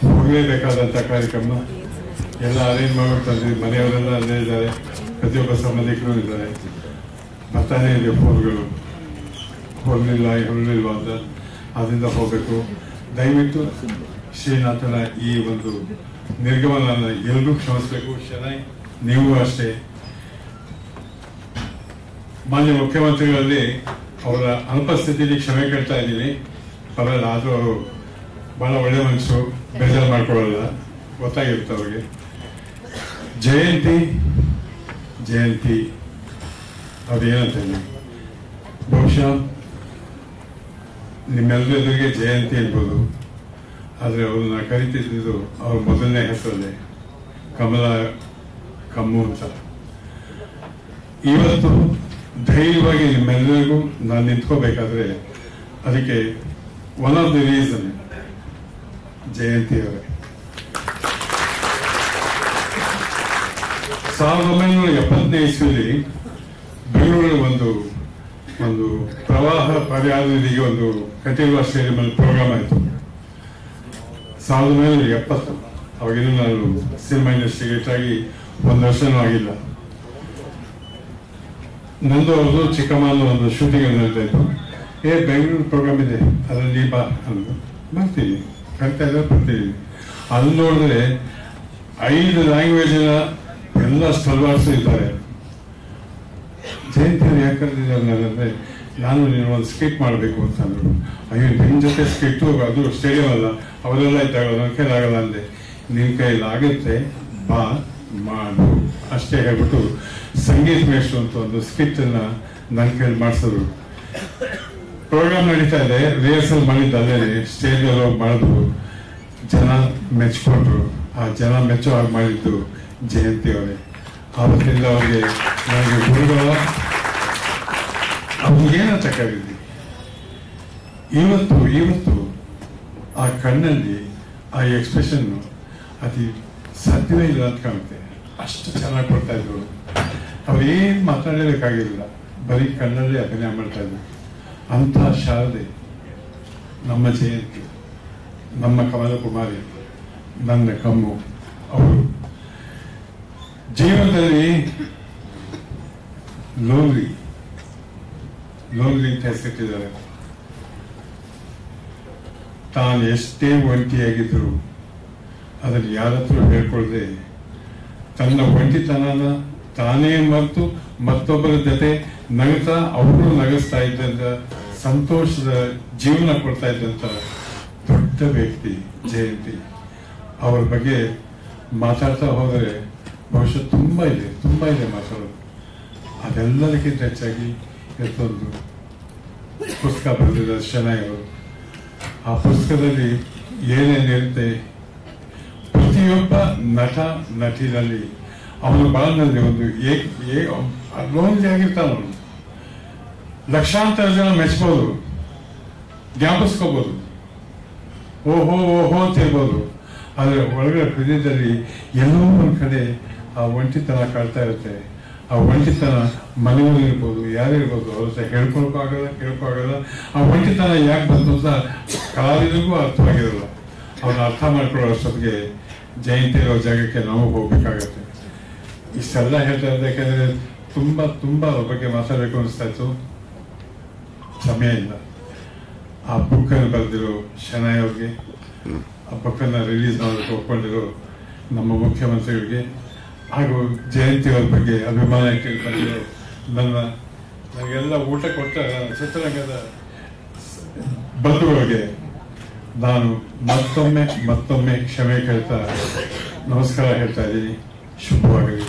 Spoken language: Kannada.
ಹೋಗಲೇಬೇಕಾದಂಥ ಕಾರ್ಯಕ್ರಮ ಎಲ್ಲ ಅರೇಂಜ್ ಮಾಡ್ಬಿಟ್ಟು ಮನೆಯವರೆಲ್ಲ ಅಲ್ಲೇ ಇದ್ದಾರೆ, ಪ್ರತಿಯೊಬ್ಬ ಸಂಬಂಧಿಕರು ಇದ್ದಾರೆ. ಬರ್ತಾನೆ ಇದೆ ಫೋನ್ಗಳು, ಹೊರಲಿಲ್ವಾ ಅಂತ. ಅದರಿಂದ ಹೋಗಬೇಕು. ದಯವಿಟ್ಟು ಶ್ರೀನಾಥನ ಈ ಒಂದು ನಿರ್ಗಮನ ಎಲ್ಲರೂ ಕ್ಷಮಿಸಬೇಕು. ಶೆನಾಯ್ ನೀವು ಅಷ್ಟೇ. ಮಾನ್ಯ ಮುಖ್ಯಮಂತ್ರಿಗಳಲ್ಲಿ ಅವರ ಅನುಪಸ್ಥಿತಿಯಲ್ಲಿ ಕ್ಷಮೆ ಕೇಳ್ತಾ ಇದ್ದೀನಿ. ಪರವಾಗಿಲ್ಲ, ಆದರೂ ಅವರು ಬಹಳ ಒಳ್ಳೆ ಮನಸ್ಸು, ಬೇಜಾರು ಮಾಡ್ಕೊಳ್ಳಲ್ಲ, ಗೊತ್ತಾಗಿರುತ್ತೆ ಅವ್ರಿಗೆ. ಜಯಂತಿ ಅವ್ರು ಏನಂತ ಹೇಳಿ, ಬಹುಶಃ ನಿಮ್ಮೆಲ್ಲರಿಗೆ ಜಯಂತಿ ಇರ್ಬೋದು, ಆದರೆ ಅವ್ರನ್ನ ಕರಿತಿದ್ದು ಅವ್ರ ಮೊದಲನೇ ಹೆಸರಲ್ಲೇ ಕಮ್ಮು ಅಂತ. ಇವತ್ತು ಧೈರ್ಯವಾಗಿ ನಿಮ್ಮೆಲ್ಲರಿಗೂ ನಾನು ನಿಂತ್ಕೋಬೇಕಾದ್ರೆ ಅದಕ್ಕೆ ಒನ್ ಆಫ್ ದಿ ರೀಸನ್ ಜಯಂತಿ ಅವರೇ. 1970ನೇ ಇಸ್ವಿಯಲ್ಲಿ ಬೆಂಗಳೂರಲ್ಲಿ ಒಂದು ಪ್ರವಾಹ ಪರಿಹಾರ ನಿಧಿಗೆ ಒಂದು ಕಟೀಲ್ವಾ ಸ್ಟೇಡಿಯಂ ಪ್ರೋಗ್ರಾಮ್ ಆಯಿತು. 1970. ಅವಾಗಿನ್ನೂ ನಾನು ಸಿನಿಮಾ ಇಂಡಸ್ಟ್ರಿಗೆ ಆಗಿ 1 ವರ್ಷನೂ ಆಗಿಲ್ಲ. ನಂದು ಅವ್ರದ್ದು ಚಿಕ್ಕಮ್ಮನ ಒಂದು ಶೂಟಿಂಗ್ ನಡೀತಾ ಇತ್ತು. ಬೆಂಗಳೂರು ಪ್ರೋಗ್ರಾಮ್ ಇದೆ, ಅದರಲ್ಲಿ ಬಾ ಅಂದು ಬರ್ತೀನಿ, ಕರಿತಾ ಇದ್ದಾರೆ, ಬರ್ತೀನಿ. ಅಲ್ಲಿ ನೋಡಿದ್ರೆ 5 ಲ್ಯಾಂಗ್ವೇಜಿನ ಎಲ್ಲ ಸ್ಟಲ್ವಾರ್ಸು ಇದ್ದಾರೆ. ಜಯಂತಿಯವ್ರು ಯಾಕೆ ಕರೆದಿದ್ದಾರೆ, ನಾನು ನೀನು ಒಂದು ಸ್ಕಿಟ್ ಮಾಡಬೇಕು ಅಂತಂದ್ರು. ಅಯ್ಯೋ, ನಿಮ್ಮ ಜೊತೆ ಸ್ಕಿಟ್ಟು, ಅದು ಸ್ಟೇಡಿಯಂ ಅಲ್ಲ, ಅವರೆಲ್ಲ ಇದ್ದಾಗ ನನ್ನ ಕೈಲಾಗಲ್ಲ ಅಂದೆ. ನಿನ್ನ ಕೈಲಾಗುತ್ತೆ, ಬಾ ಮಾಡು ಅಷ್ಟೇ ಹೇಳ್ಬಿಟ್ಟು ಸಂಗೀತ ಮೇಷ್ಟ್ರು ಅಂತ ಒಂದು ಸ್ಕಿಟ್ ಅನ್ನ ನನ್ನ ಕೈಲಿ ಮಾಡಿಸಿದ್ರು. ಪ್ರೋಗ್ರಾಮ್ ನಡೀತಾ ಇದೆ, ರಿಹರ್ಸಲ್ ಮಾಡಿದ್ದಲ್ಲೇ ಸ್ಟೇಜಲ್ಲಿ ಹೋಗಿ ಮಾಡಿದ್ರು. ಜನ ಮೆಚ್ಕೊಂಡ್ರು. ಆ ಜನ ಮೆಚ್ಚೋ ಹಾಗೆ ಮಾಡಿದ್ದು ಜಯಂತಿ ಅವರೇ. ಆವತ್ತಿಂದ ಅವ್ರಿಗೆ ನನಗೆ ಗುರುಗಳ ಅವ್ರಿಗೇನಂತ ಕರೀಲಿ. ಇವತ್ತು ಆ ಕಣ್ಣಲ್ಲಿ ಆ ಎಕ್ಸ್ಪ್ರೆಷನ್ ಅದು ಸಾಧ್ಯವೇ ಇಲ್ಲ ಅಂತ ಕಾಣುತ್ತೆ. ಅಷ್ಟು ಚೆನ್ನಾಗಿ ಕೊಡ್ತಾ ಇದ್ರು. ಅವ್ರೇನು ಮಾತಾಡಬೇಕಾಗಿಲ್ಲ, ಬರೀ ಕಣ್ಣಲ್ಲೇ ಅಭಿನಯ ಮಾಡ್ತಾ ಇದ್ರು. ಅಂಥ ಶಾರದೆ ನಮ್ಮ ಜಯಂತಿ, ನಮ್ಮ ಕಮಲಕುಮಾರಿ, ನನ್ನ ಕಮ್ಮು. ಅವರು ಜೀವನದಲ್ಲಿ ಲೋನ್ಲಿ ಅಂತ ಹೆಸರಿಟ್ಟಿದ್ದಾರೆ. ತಾನು ಎಷ್ಟೇ ಒಂಟಿಯಾಗಿದ್ರು ಅದನ್ನು ಯಾರತ್ರ ಹೇಳ್ಕೊಳ್ದೆ ತನ್ನ ಒಂಟಿತನನ ತಾನೇ ಮರೆತು ಮತ್ತೊಬ್ಬರ ಜೊತೆ ನಗುತ್ತಾ ಅವರು ನಗಿಸ್ತಾ ಇದ್ದಂತ ಸಂತೋಷದ ಜೀವನ ಕೊಡ್ತಾ ಇದ್ದಂತ ದೊಡ್ಡ ವ್ಯಕ್ತಿ ಜಯಂತಿ. ಅವ್ರ ಬಗ್ಗೆ ಮಾತಾಡ್ತಾ ಹೋದರೆ ಬಹುಶಃ ತುಂಬ ಇದೆ ಮಾತಾಡೋದು. ಅದೆಲ್ಲದಕ್ಕಿಂತ ಹೆಚ್ಚಾಗಿ ಇವತ್ತೊಂದು ಪುಸ್ತಕ ಬರೆದಿದ್ದಾರೆ ಶೆನಾಯ್ ಅವರು. ಆ ಪುಸ್ತಕದಲ್ಲಿ ಏನೇನಿರುತ್ತೆ, ಪ್ರತಿಯೊಬ್ಬ ನಟ ನಟಿನಲ್ಲಿ ಅವನ ಬಾಳಿನಲ್ಲಿ ಒಂದು ಲೋನ್ಲಿ ಆಗಿರ್ತಾನ. ಲಕ್ಷಾಂತರ ಜನ ಮೆಚ್ಬೋದು, ಜ್ಞಾಪಿಸ್ಕೋಬಹುದು, ಓಹೋ ಅಂತ ಹೇಳ್ಬೋದು. ಆದರೆ ಒಳಗಡೆ ಹೃದಯದಲ್ಲಿ ಎಲ್ಲೋ ಒಂದು ಕಡೆ ಆ ಒಂಟಿತನ ಕಾಡ್ತಾ ಇರುತ್ತೆ. ಆ ಒಂಟಿತನ ಮನೆಯವರು ಇರ್ಬೋದು, ಯಾರಿರ್ಬೋದು, ಅವ್ರ ಜೊತೆ ಕೇಳ್ಕೊಳಕ್ಕಾಗಲ್ಲ. ಆ ಒಂಟಿತನ ಯಾಕೆ ಬಂತು ಅಂತ ಕಲಾವಿದರಿಗೂ ಅರ್ಥವಾಗಿರಲ್ಲ. ಅವ್ರನ್ನ ಅರ್ಥ ಮಾಡ್ಕೊಳ್ಳೋ ಅಷ್ಟೊತ್ತಿಗೆ ಜಯಂತಿ ಇರೋ ಜಾಗಕ್ಕೆ ನಾವು ಹೋಗ್ಬೇಕಾಗತ್ತೆ. ಇಷ್ಟೆಲ್ಲ ಹೇಳ್ತಾ ಇರ್ಬೇಕಂದ್ರೆ ತುಂಬಾ ಅವ್ರ ಬಗ್ಗೆ ಮಾತಾಡಬೇಕು ಅನಿಸ್ತಾ ಇತ್ತು, ಸಮಯ ಇಲ್ಲ. ಆ ಬುಕ್ಕನ್ನು ಬರೆದಿರೋ ಶೆನಾಯ್ ಅವ್ರಿಗೆ, ಆ ಬುಕ್ಕನ್ನು ರಿಲೀಸ್ ಮಾಡೋದಕ್ಕೆ ಒಪ್ಕೊಂಡಿರೋ ನಮ್ಮ ಮುಖ್ಯಮಂತ್ರಿಗಳಿಗೆ, ಹಾಗೂ ಜಯಂತಿ ಅವ್ರ ಬಗ್ಗೆ ಅಭಿಮಾನ ಇಟ್ಟು ಬಂದಿರೋ ನನಗೆಲ್ಲ ಊಟ ಕೊಟ್ಟ ಚಿತ್ರರಂಗದ ಬಂಧುಗಳಿಗೆ ನಾನು ಮತ್ತೊಮ್ಮೆ ಕ್ಷಮೆ ಕೇಳ್ತಾ ನಮಸ್ಕಾರ ಹೇಳ್ತಾ ಇದ್ದೀನಿ. ಶುಭವಾಗಲಿ.